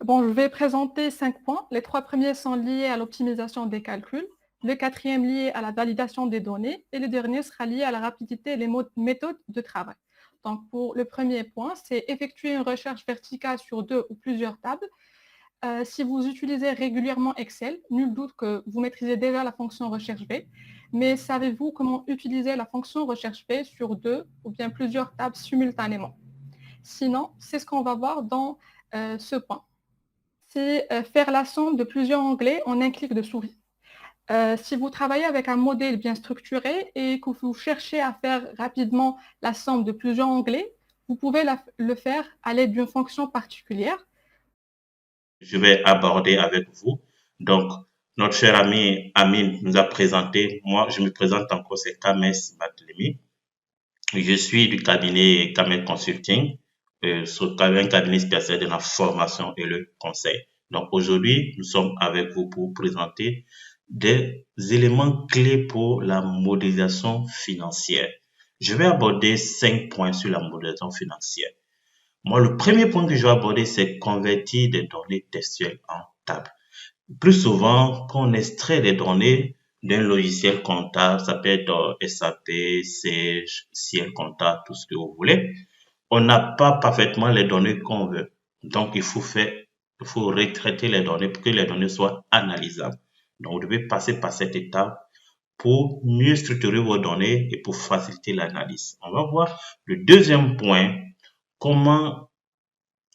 Bon, je vais présenter 5 points. Les 3 premiers sont liés à l'optimisation des calculs, le quatrième lié à la validation des données et le dernier sera lié à la rapidité et les méthodes de travail. Donc, pour le premier point, c'est effectuer une recherche verticale sur 2 ou plusieurs tables. Si vous utilisez régulièrement Excel, nul doute que vous maîtrisez déjà la fonction recherche V, mais savez-vous comment utiliser la fonction recherche V sur 2 ou bien plusieurs tables simultanément? Sinon, c'est ce qu'on va voir dans ce point. C'est faire la somme de plusieurs onglets en un clic de souris. Si vous travaillez avec un modèle bien structuré et que vous cherchez à faire rapidement la somme de plusieurs onglets, vous pouvez le faire à l'aide d'une fonction particulière. Je vais aborder avec vous. Donc, notre cher ami Amine nous a présenté, moi je me présente encore, c'est Kames Batlemi. Je suis du cabinet Kames Consulting, un cabinet spécialisé dans la formation et le conseil. Donc aujourd'hui, nous sommes avec vous pour présenter des éléments clés pour la modélisation financière. Je vais aborder 5 points sur la modélisation financière. Moi, le premier point que je vais aborder, c'est convertir des données textuelles en tables. Plus souvent, quand on extrait des données d'un logiciel comptable, ça peut être SAP, Sage, Ciel comptable, tout ce que vous voulez, on n'a pas parfaitement les données qu'on veut. Donc, il faut retraiter les données pour que les données soient analysables. Donc, vous devez passer par cette étape pour mieux structurer vos données et pour faciliter l'analyse. On va voir le deuxième point, comment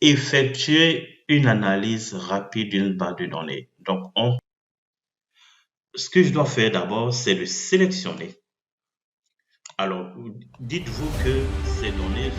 effectuer une analyse rapide d'une base de données. Donc, ce que je dois faire d'abord, c'est de sélectionner. Alors, dites-vous que ces données